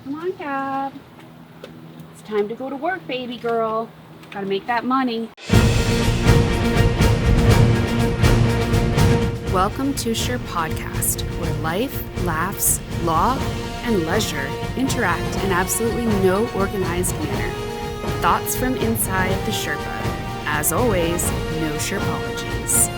Come on, Gab. It's time to go to work, baby girl. Gotta make that money. Welcome to Sure Podcast, where life, laughs, law, and leisure interact in absolutely no organized manner. Thoughts from inside the Sherpa. As always, no Sherpologies.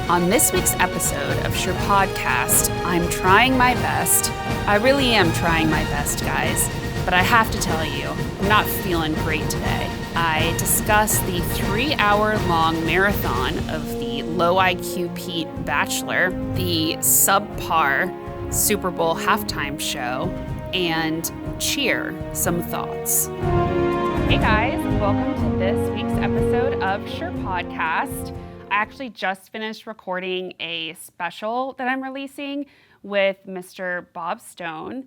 On this week's episode of Sure Podcast, I'm trying my best. I really am trying my best, guys. But I have to tell you, I'm not feeling great today. I discussed the 3-hour-long marathon of the low IQ Pete Bachelor, the subpar Super Bowl halftime show, and Cheer, some thoughts. Hey guys, welcome to this week's episode of Sure Podcast. I actually just finished recording a special that I'm releasing with Mr. Bob Stone.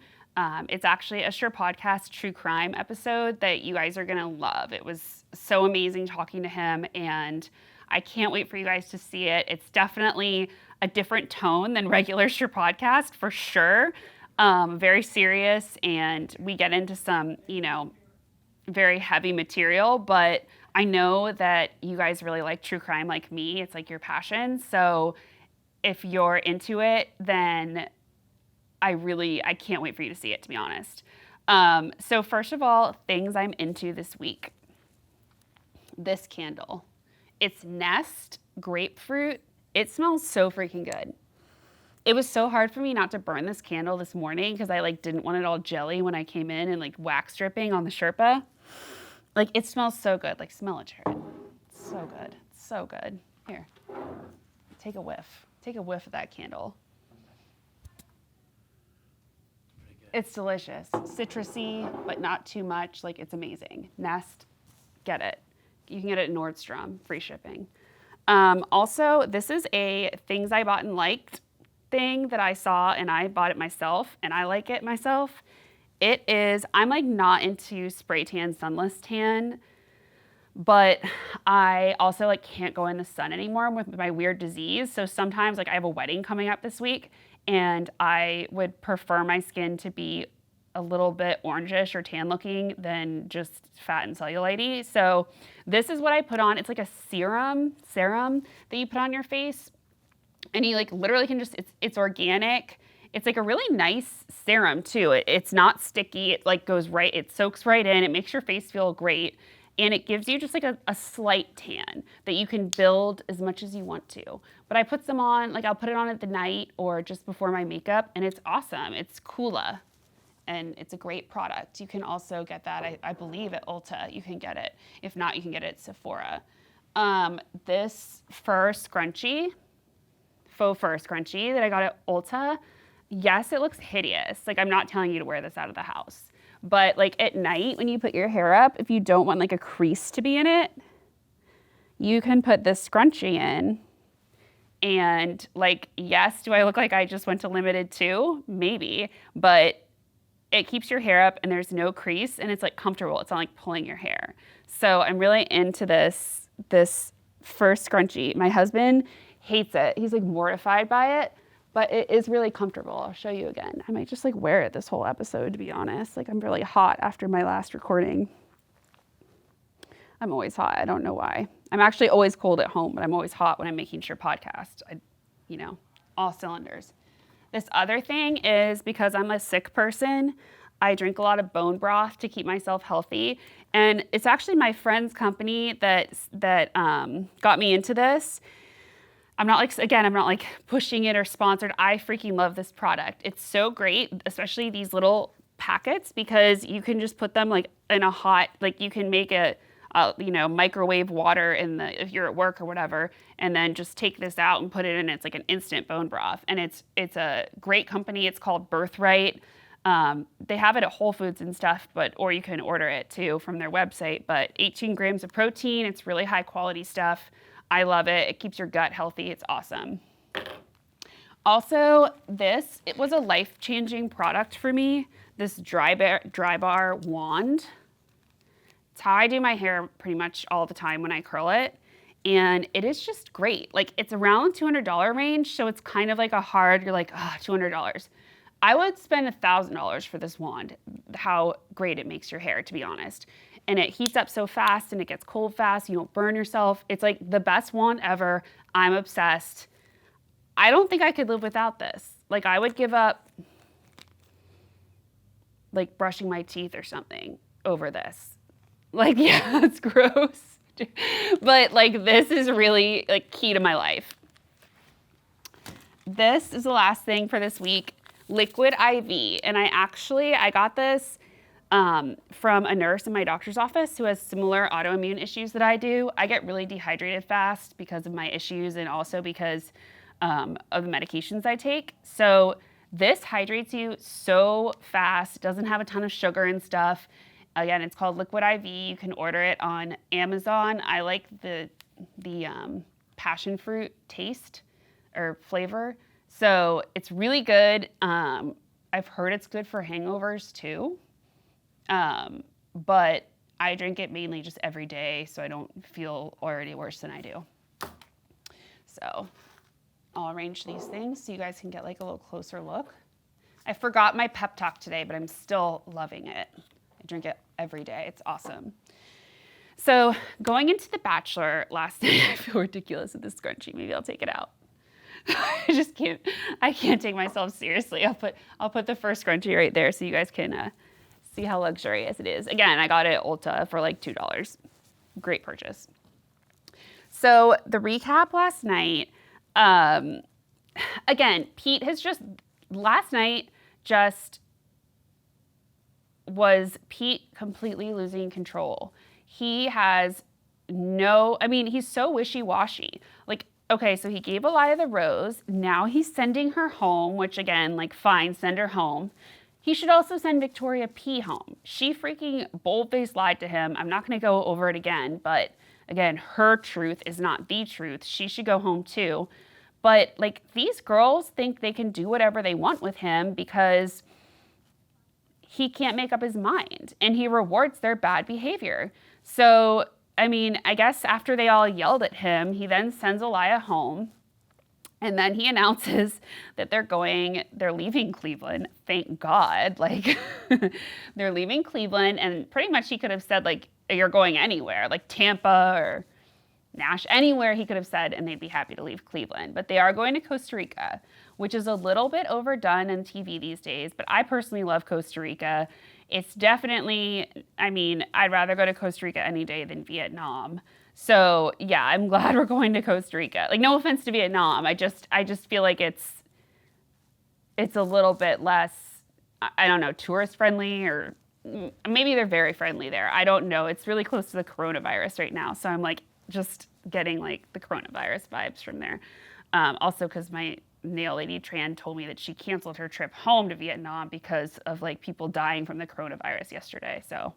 It's actually a Sure Podcast true crime episode that you guys are going to love. It was so amazing talking to him, and I can't wait for you guys to see it. It's definitely a different tone than regular Sure Podcast, for sure. Very serious, and we get into some, very heavy material, but I know that you guys really like true crime like me. It's like your passion. So if you're into it, then I can't wait for you to see it, to be honest. So first of all, things I'm into this week. This candle. It's Nest Grapefruit. It smells so freaking good. It was so hard for me not to burn this candle this morning because I didn't want it all jelly when I came in and wax dripping on the Sherpa. It smells so good. Smell it, Jared. It's so good. It's so good. Here, take a whiff. Take a whiff of that candle. It's delicious. Citrusy, but not too much. It's amazing. Nest, get it. You can get it at Nordstrom, free shipping. Also, this is a things I bought and liked thing that I saw, and I bought it myself, and I like it myself. It is, I'm not into spray tan, sunless tan, but I also can't go in the sun anymore with my weird disease. So sometimes I have a wedding coming up this week, and I would prefer my skin to be a little bit orangish or tan looking than just fat and cellulite-y. So this is what I put on. It's like a serum that you put on your face, and you literally can just, it's organic. It's a really nice serum too. It's not sticky. It goes right, it soaks right in. It makes your face feel great. And it gives you just a slight tan that you can build as much as you want to. But I put some on, I'll put it on at the night or just before my makeup, and it's awesome. It's Kula, and it's a great product. You can also get that, I believe, at Ulta. You can get it. If not, you can get it at Sephora. This faux fur scrunchie that I got at Ulta, yes, it looks hideous. I'm not telling you to wear this out of the house. But at night when you put your hair up, if you don't want a crease to be in it, you can put this scrunchie in. And yes, do I look like I just went to Limited too? Maybe. But it keeps your hair up and there's no crease and it's comfortable. It's not pulling your hair. So I'm really into this first scrunchie. My husband hates it. He's mortified by it. But it is really comfortable. I'll show you again. I might just wear it this whole episode, to be honest. I'm really hot after my last recording. I'm always hot. I don't know why. I'm actually always cold at home, but I'm always hot when I'm making Sure Podcast. All cylinders. This other thing is because I'm a sick person, I drink a lot of bone broth to keep myself healthy. And it's actually my friend's company that got me into this. I'm not pushing it or sponsored. I freaking love this product. It's so great, especially these little packets, because you can just put them in a hot, you can make a microwave water if you're at work or whatever, and then just take this out and put it in. It's an instant bone broth, and it's a great company. It's called Birthright. They have it at Whole Foods and stuff, or you can order it too from their website. But 18 grams of protein. It's really high quality stuff. I love it. It keeps your gut healthy. It's awesome. Also, it was a life-changing product for me, this dry bar wand. It's how I do my hair pretty much all the time when I curl it. And it is just great. It's around $200 range, so it's kind of a hard, you're $200. I would spend $1,000 for this wand, how great it makes your hair, to be honest. And it heats up so fast and it gets cold fast. You don't burn yourself. It's like the best wand ever. I'm obsessed. I don't think I could live without this. Like I would give up like brushing my teeth or something over this. Like, yeah, it's gross. But like this is really like key to my life. This is the last thing for this week, liquid IV. And I got this from a nurse in my doctor's office who has similar autoimmune issues that I do. I get really dehydrated fast because of my issues and also because of the medications I take. So this hydrates you so fast. It doesn't have a ton of sugar and stuff. Again, it's called Liquid IV. You can order it on Amazon. I like the passion fruit taste or flavor. So it's really good. I've heard it's good for hangovers too. But I drink it mainly just every day so I don't feel already worse than I do. So I'll arrange these things so you guys can get like a little closer look. I forgot my pep talk today, but I'm still loving it. I drink it every day. It's awesome. So going into The Bachelor last night, I feel ridiculous with this scrunchie. Maybe I'll take it out. I just can't. I can't take myself seriously. I'll put the first scrunchie right there so you guys can see how luxurious it is. Again, I got it at Ulta for like $2. Great purchase. So the recap last night. Again, Pete has last night was Pete completely losing control. He has he's so wishy-washy. Like, okay, so he gave Aliyah the rose. Now he's sending her home, which again, like, fine, send her home. He should also send Victoria P home. She freaking bold-faced lied to him. I'm not going to go over it again, but again, her truth is not the truth. She should go home too. But like these girls think they can do whatever they want with him because he can't make up his mind and he rewards their bad behavior. So, I mean, I guess after they all yelled at him, he then sends Aliyah home. And then he announces that they're leaving Cleveland. Thank God. Like, they're leaving Cleveland. And pretty much he could have said, like, you're going anywhere, like Tampa or Nash, anywhere he could have said, and they'd be happy to leave Cleveland. But they are going to Costa Rica, which is a little bit overdone on TV these days. But I personally love Costa Rica. It's definitely, I mean, I'd rather go to Costa Rica any day than Vietnam. So yeah, I'm glad we're going to Costa Rica. Like, no offense to Vietnam. I just feel like it's a little bit less, I don't know, tourist friendly, or maybe they're very friendly there. I don't know. It's really close to the coronavirus right now. So I'm like just getting like the coronavirus vibes from there. Also because my nail lady Tran told me that she canceled her trip home to Vietnam because of like people dying from the coronavirus yesterday. So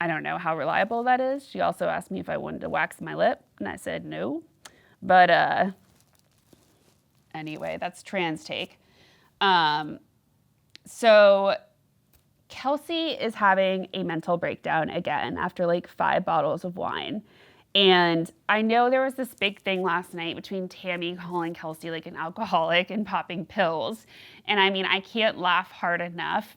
I don't know how reliable that is. She also asked me if I wanted to wax my lip, and I said no. But anyway, that's Tran's take. So Kelsey is having a mental breakdown again after like 5 bottles of wine. And I know there was this big thing last night between Tammy calling Kelsey like an alcoholic and popping pills. And I mean, I can't laugh hard enough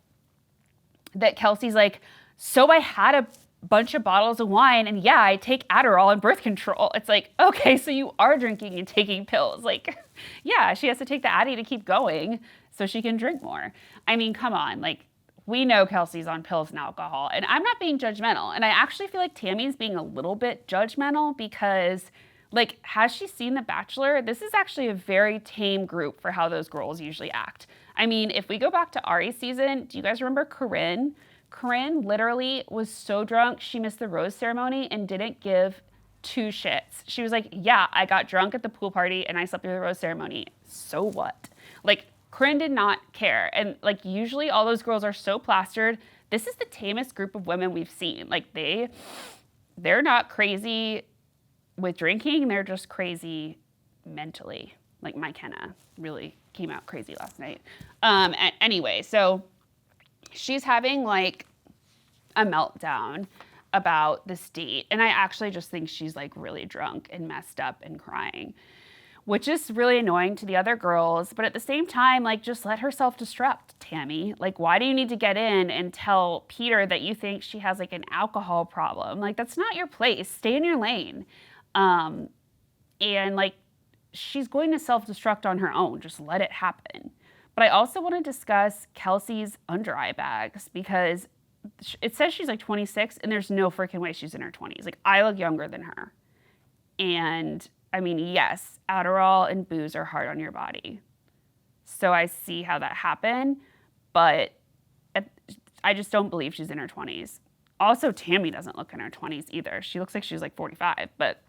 that Kelsey's like, so I had a bunch of bottles of wine and yeah, I take Adderall and birth control. It's like, okay, so you are drinking and taking pills. Like, yeah, she has to take the Addy to keep going so she can drink more. I mean, come on, like, we know Kelsey's on pills and alcohol, and I'm not being judgmental. And I actually feel like Tammy's being a little bit judgmental because, like, has she seen The Bachelor? This is actually a very tame group for how those girls usually act. I mean, if we go back to Ari's season, do you guys remember Corinne? Corinne literally was so drunk, she missed the rose ceremony and didn't give 2 shits. She was like, yeah, I got drunk at the pool party and I slept through the rose ceremony. So what? Like, Corinne did not care. And like, usually all those girls are so plastered. This is the tamest group of women we've seen. Like, they're not crazy with drinking. They're just crazy mentally. Like, McKenna really came out crazy last night. Anyway, so she's having like a meltdown about this date. And I actually just think she's like really drunk and messed up and crying. which is really annoying to the other girls. But at the same time, like, just let her self-destruct, Tammy. Like, why do you need to get in and tell Peter that you think she has like an alcohol problem? Like, that's not your place. Stay in your lane. And like, she's going to self-destruct on her own. Just let it happen. But I also want to discuss Kelsey's under eye bags, because it says she's like 26 and there's no freaking way she's in her 20s. Like, I look younger than her. And I mean, yes, Adderall and booze are hard on your body. So I see how that happened, but I just don't believe she's in her 20s. Also, Tammy doesn't look in her 20s either. She looks like she's like 45. But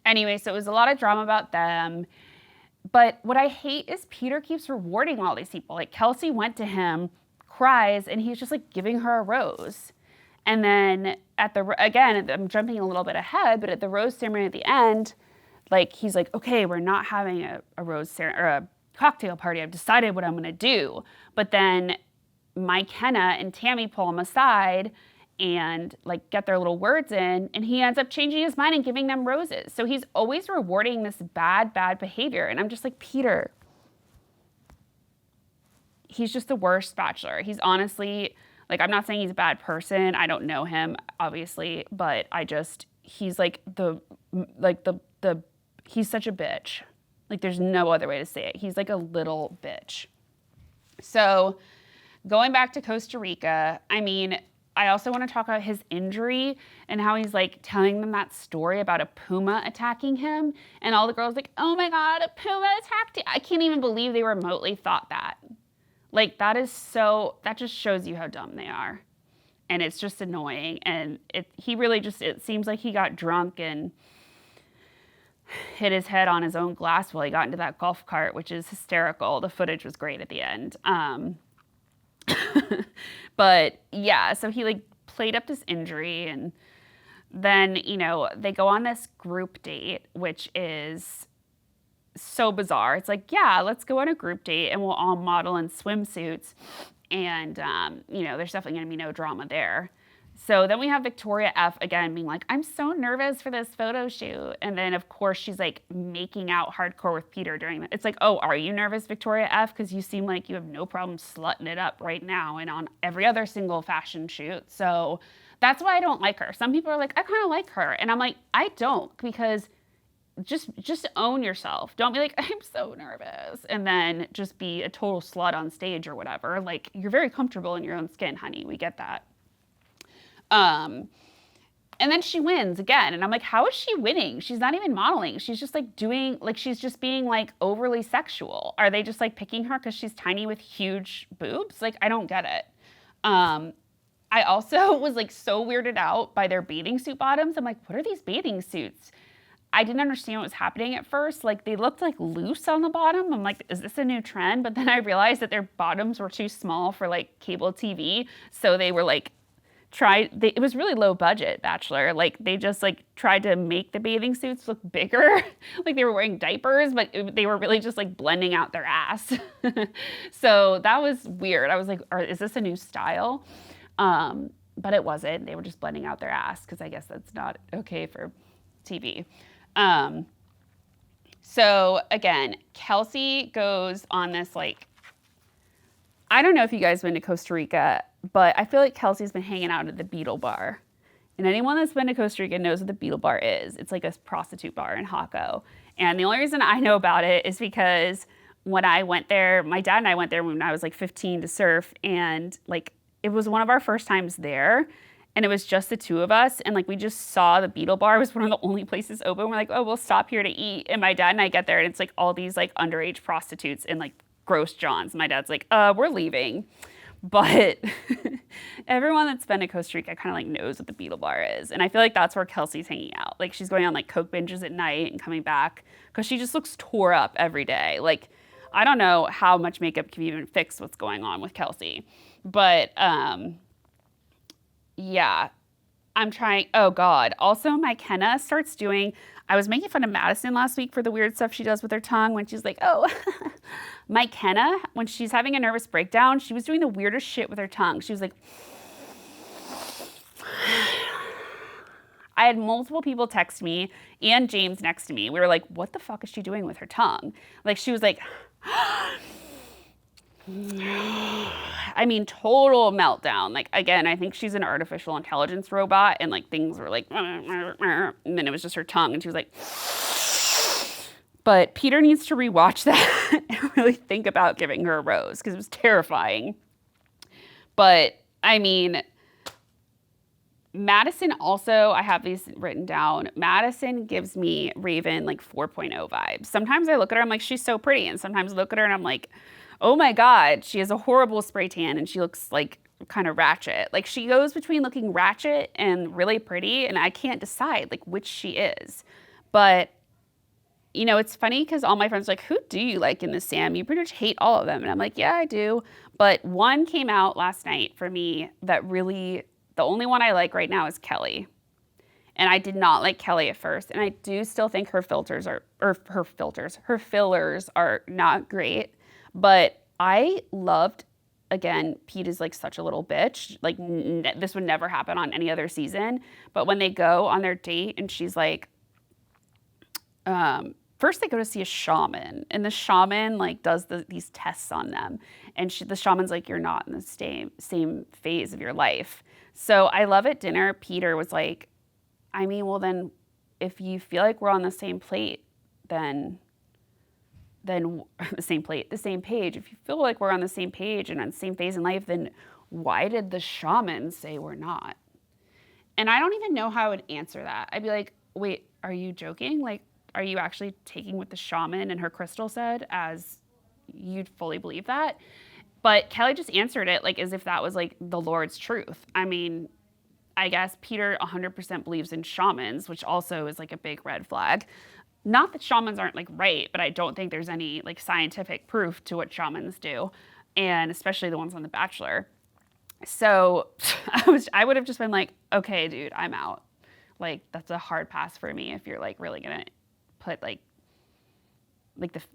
anyway, so it was a lot of drama about them. But what I hate is Peter keeps rewarding all these people. Like, Kelsey went to him, cries, and he's just like giving her a rose. And then again, I'm jumping a little bit ahead, but at the rose ceremony at the end, like, he's like, okay, we're not having a rose ceremony or a cocktail party. I've decided what I'm going to do. But then Kenna and Tammy pull him aside and like get their little words in, and he ends up changing his mind and giving them roses. So he's always rewarding this bad behavior. And I'm just like, Peter, he's just the worst bachelor. He's honestly, like, I'm not saying he's a bad person. I don't know him, obviously, but he's like he's such a bitch. Like, there's no other way to say it. He's like a little bitch. So going back to Costa Rica, I mean, I also want to talk about his injury and how he's like telling them that story about a puma attacking him. And all the girls like, oh my God, a puma attacked you. I can't even believe they remotely thought that. Like, that just shows you how dumb they are. And it's just annoying. And it seems like he got drunk and hit his head on his own glass while he got into that golf cart, which is hysterical. The footage was great at the end. But yeah, so he like played up this injury, and then, you know, they go on this group date, which is so bizarre. It's like, yeah, let's go on a group date and we'll all model in swimsuits. And, you know, there's definitely going to be no drama there. So then we have Victoria F again being like, I'm so nervous for this photo shoot. And then, of course, she's like making out hardcore with Peter during that. It's like, oh, are you nervous, Victoria F? Because you seem like you have no problem slutting it up right now and on every other single fashion shoot. So that's why I don't like her. Some people are like, I kind of like her. And I'm like, I don't, because just own yourself. Don't be like, I'm so nervous, and then just be a total slut on stage or whatever. Like, you're very comfortable in your own skin, honey. We get that. And then she wins again. And I'm like, how is she winning? She's not even modeling. She's just like she's just being like overly sexual. Are they just like picking her because she's tiny with huge boobs? Like, I don't get it. I also was like so weirded out by their bathing suit bottoms. I'm like, what are these bathing suits? I didn't understand what was happening at first. Like, they looked like loose on the bottom. I'm like, is this a new trend? But then I realized that their bottoms were too small for like cable TV. So they were like, it was really low budget, Bachelor. Like, they just like tried to make the bathing suits look bigger. Like, they were wearing diapers, but they were really just like blending out their ass. So that was weird. I was like, is this a new style? But it wasn't. They were just blending out their ass, because I guess that's not okay for TV. So again, Kelsey goes on this, like, I don't know if you guys been to Costa Rica, but I feel like Kelsey's been hanging out at the Beetle Bar. And anyone that's been to Costa Rica knows what the Beetle Bar is. It's like a prostitute bar in Jaco. And the only reason I know about it is because when I went there, my dad and I went there when I was like 15 to surf. And like, it was one of our first times there. And it was just the two of us. And like, we just saw the Beetle Bar. It was one of the only places open. We're like, oh, we'll stop here to eat. And my dad and I get there, and it's like all these like underage prostitutes in like gross johns. My dad's like, we're leaving. But everyone that's been to Costa Rica kind of like knows what the Beetle Bar is. And I feel like that's where Kelsey's hanging out. Like, she's going on like Coke binges at night and coming back, because she just looks tore up every day. Like, I don't know how much makeup can even fix what's going on with Kelsey. But yeah, I'm trying. Oh God. Also, my Kenna starts doing, I was making fun of Madison last week for the weird stuff she does with her tongue when she's like, oh, my Kenna, when she's having a nervous breakdown, she was doing the weirdest shit with her tongue. She was like, I had multiple people text me and James next to me. We were like, what the fuck is she doing with her tongue? Like, she was like, I mean, total meltdown. Like, again, I think she's an artificial intelligence robot, and like things were like, and then it was just her tongue, and she was like, but Peter needs to rewatch that and really think about giving her a rose because it was terrifying. But I mean, Madison also, I have these written down. Madison gives me Raven like 4.0 vibes. Sometimes I look at her, I'm like, she's so pretty. And sometimes I look at her and I'm like, oh my God, she has a horrible spray tan and she looks like kind of ratchet. Like she goes between looking ratchet and really pretty, and I can't decide like which she is. But you know, it's funny because all my friends are like, who do you like in the Sam? You pretty much hate all of them. And I'm like, yeah, I do. But one came out last night for me that really, the only one I like right now is Kelly. And I did not like Kelly at first. And I do still think her fillers are not great. But I loved, again, Pete is like such a little bitch. Like this would never happen on any other season. But when they go on their date and she's like, first they go to see a shaman, and the shaman like does these tests on them, and the shaman's like, you're not in the same phase of your life. So I love at dinner, Peter was like, I mean, well then if you feel like we're on the same plate, then the same page, if you feel like we're on the same page and on the same phase in life, then why did the shaman say we're not? And I don't even know how I would answer that. I'd be like, wait, are you joking? Like, are you actually taking what the shaman and her crystal said as you'd fully believe that? But Kelly just answered it like as if that was like the Lord's truth. I mean, I guess Peter 100% believes in shamans, which also is like a big red flag. Not that shamans aren't like right, but I don't think there's any like scientific proof to what shamans do, and especially the ones on The Bachelor. So I would have just been like, okay, dude, I'm out. Like that's a hard pass for me if you're like really gonna put like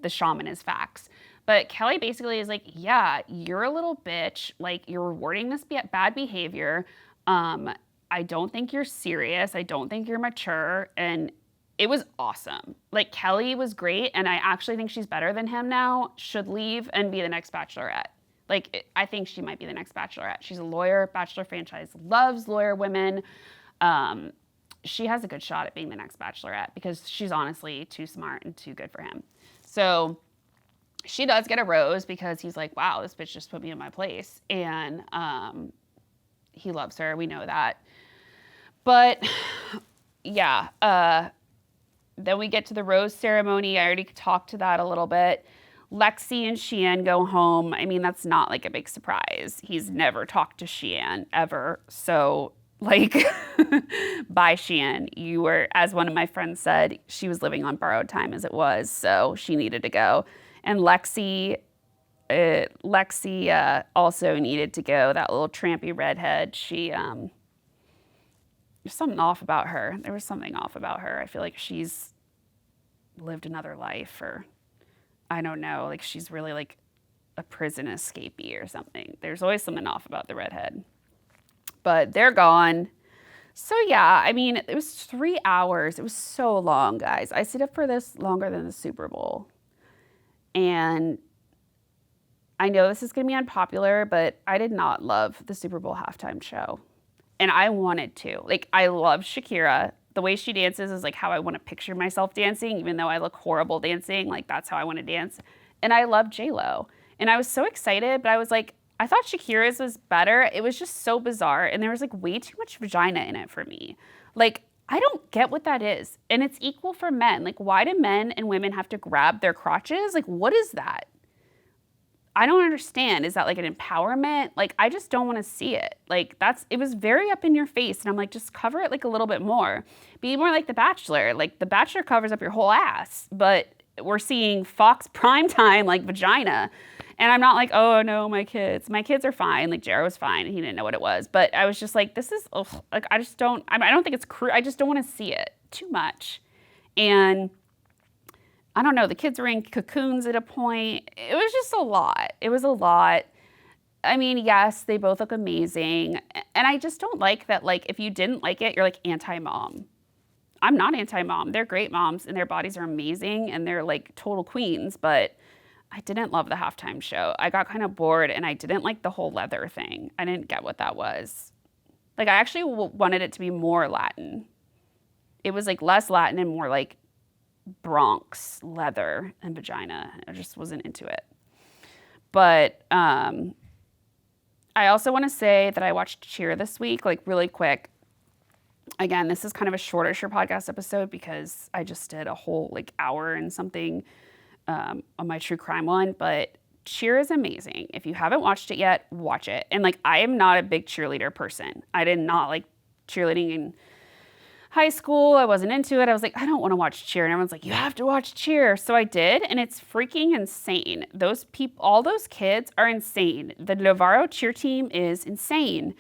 the shaman is facts. But Kelly basically is like, yeah, you're a little bitch. Like you're rewarding this bad behavior. I don't think you're serious. I don't think you're mature. And it was awesome. Like Kelly was great. And I actually think she's better than him now, should leave and be the next Bachelorette. Like I think she might be the next Bachelorette. She's a lawyer. Bachelor franchise loves lawyer women. She has a good shot at being the next Bachelorette because she's honestly too smart and too good for him. So she does get a rose because he's like, wow, this bitch just put me in my place. And he loves her. We know that. But yeah, then we get to the rose ceremony. I already talked to that a little bit. Lexi and Sheehan go home. I mean, that's not like a big surprise. He's never talked to Sheehan ever. So like, bye, Sheehan. You were, as one of my friends said, she was living on borrowed time as it was, so she needed to go. And Lexi also needed to go. That little trampy redhead. She, there's something off about her. There was something off about her. I feel like she's lived another life, or I don't know. Like she's really like a prison escapee or something. There's always something off about the redhead. But they're gone. So yeah, I mean, it was 3 hours. It was so long, guys. I stayed up for this longer than the Super Bowl. And I know this is going to be unpopular, but I did not love the Super Bowl halftime show. And I wanted to. Like, I love Shakira. The way she dances is like how I want to picture myself dancing, even though I look horrible dancing. Like, that's how I want to dance. And I love J-Lo. And I was so excited, but I was like, I thought Shakira's was better. It was just so bizarre. And there was like way too much vagina in it for me. Like, I don't get what that is. And it's equal for men. Like, why do men and women have to grab their crotches? Like, what is that? I don't understand. Is that like an empowerment? Like, I just don't want to see it. Like, it was very up in your face. And I'm like, just cover it like a little bit more. Be more like The Bachelor. Like, The Bachelor covers up your whole ass. But we're seeing Fox primetime, like, vagina. And I'm not like, oh no, my kids are fine. Like Jared was fine and he didn't know what it was. But I was just like, this is, like, I don't think it's I just don't want to see it too much. And I don't know, the kids were in cocoons at a point. It was just a lot. It was a lot. I mean, yes, they both look amazing. And I just don't like that, like, if you didn't like it, you're like anti-mom. I'm not anti-mom. They're great moms and their bodies are amazing and they're like total queens, but I didn't love the halftime show. I got kind of bored and I didn't like the whole leather thing. I didn't get what that was. Like, I actually wanted it to be more Latin. It was like less Latin and more like Bronx leather and vagina. I just wasn't into it. But I also want to say that I watched Cheer this week, like really quick. Again, this is kind of a shortish podcast episode because I just did a whole like hour and something on my true crime one. But Cheer is amazing. If you haven't watched it yet, watch it. And like, I am not a big cheerleader person. I did not like cheerleading in high school. I wasn't into it. I was like, I don't want to watch Cheer. And everyone's like, you have to watch Cheer. So I did. And it's freaking insane. Those people, all those kids are insane. The Navarro cheer team is insane.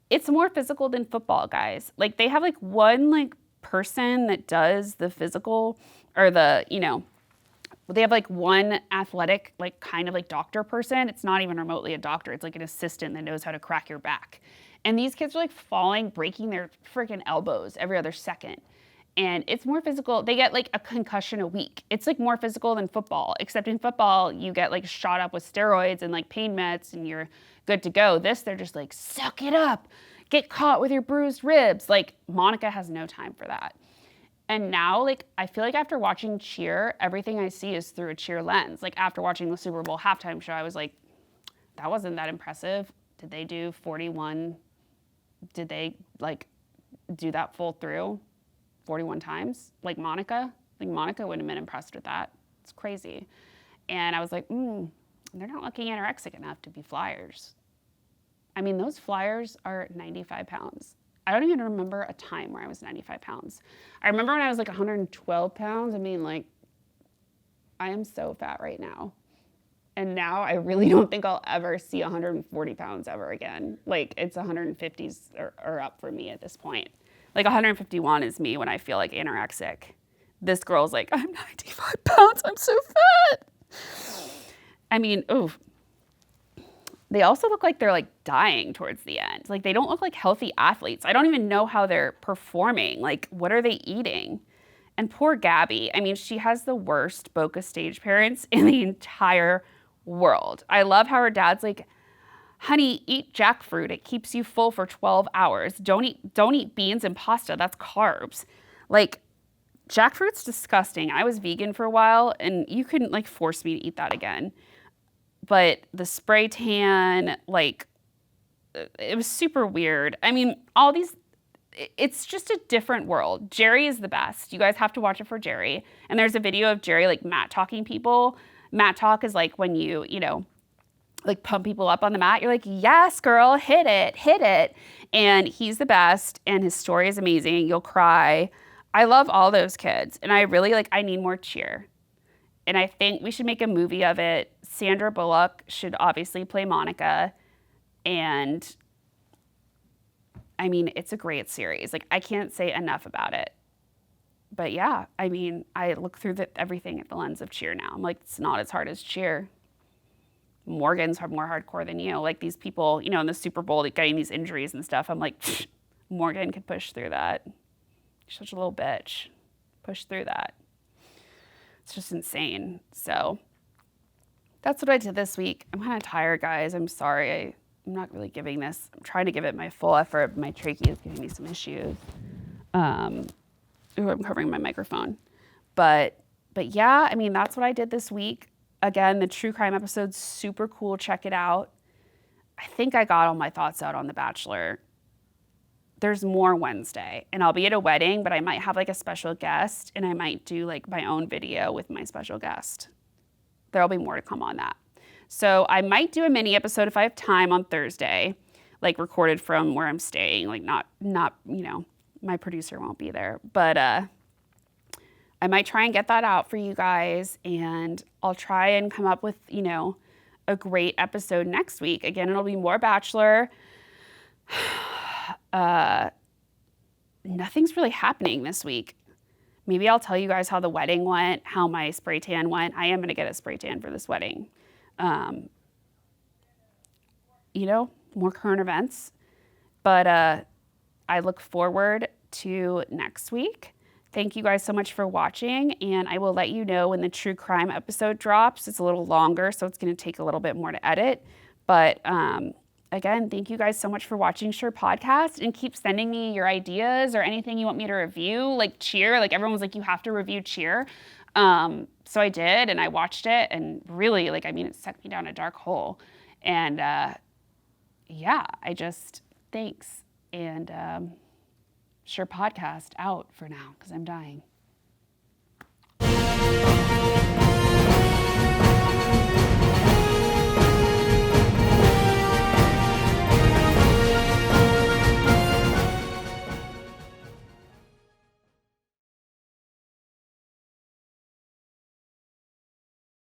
It's more physical than football, guys. Like, they have like one like person that does the physical or the, you know, they have like one athletic, like kind of like doctor person. It's not even remotely a doctor. It's like an assistant that knows how to crack your back. And these kids are like falling, breaking their freaking elbows every other second. And it's more physical. They get like a concussion a week. It's like more physical than football, except in football, you get like shot up with steroids and like pain meds and you're good to go. This, they're just like, suck it up, get caught with your bruised ribs. Like, Monica has no time for that. And now, like, I feel like after watching Cheer, everything I see is through a Cheer lens. Like, after watching the Super Bowl halftime show, I was like, that wasn't that impressive. Did they do 41? Did they, like, do that full through 41 times? Like Monica? Like, Monica wouldn't have been impressed with that. It's crazy. And I was like, they're not looking anorexic enough to be flyers. I mean, those flyers are 95 pounds. I don't even remember a time where I was 95 pounds. I remember when I was like 112 pounds. I mean, like, I am so fat right now. And now I really don't think I'll ever see 140 pounds ever again. Like, it's 150s or up for me at this point. Like, 151 is me when I feel like anorexic. This girl's like, I'm 95 pounds. I'm so fat. I mean, oof. They also look like they're like dying towards the end. Like, they don't look like healthy athletes. I don't even know how they're performing. Like, what are they eating? And poor Gabby. I mean, she has the worst Boca stage parents in the entire world. I love how her dad's like, honey, eat jackfruit. It keeps you full for 12 hours. Don't eat beans and pasta. That's carbs. Like, jackfruit's disgusting. I was vegan for a while and you couldn't like force me to eat that again. But the spray tan, like, it was super weird. I mean, all these, it's just a different world. Jerry is the best. You guys have to watch it for Jerry. And there's a video of Jerry, like, mat talking people. Mat talk is like when you know, like, pump people up on the mat. You're like, yes, girl, hit it. And he's the best. And his story is amazing. You'll cry. I love all those kids. And I really, like, I need more Cheer. And I think we should make a movie of it. Sandra Bullock should obviously play Monica. And I mean, it's a great series. Like, I can't say enough about it. But yeah, I mean, I look through everything at the lens of Cheer now. I'm like, it's not as hard as Cheer. Morgan's more hardcore than you. Like, these people, you know, in the Super Bowl, getting these injuries and stuff. I'm like, Morgan could push through that. She's such a little bitch. Push through that. It's just insane. So that's what I did this week. I'm kind of tired, guys. I'm sorry. I'm not really giving this. I'm trying to give it my full effort. My trachea is giving me some issues. I'm covering my microphone. But yeah, I mean, that's what I did this week. Again, the true crime episode's super cool. Check it out. I think I got all my thoughts out on The Bachelor. There's more Wednesday, and I'll be at a wedding, but I might have like a special guest, and I might do like my own video with my special guest. There'll be more to come on that. So I might do a mini episode if I have time on Thursday, like recorded from where I'm staying, like not, you know, my producer won't be there, but I might try and get that out for you guys, and I'll try and come up with, you know, a great episode next week. Again, it'll be more Bachelor. Nothing's really happening this week. Maybe I'll tell you guys how the wedding went, how my spray tan went. I am going to get a spray tan for this wedding. You know, more current events. But I look forward to next week. Thank you guys so much for watching, and I will let you know when the true crime episode drops. It's a little longer, so it's going to take a little bit more to edit. But again, thank you guys so much for watching Sure Podcast, and keep sending me your ideas or anything you want me to review, like Cheer. Like everyone was like, you have to review Cheer. So I did, and I watched it, and really, it sucked me down a dark hole. And thanks. And Sure Podcast out for now because I'm dying.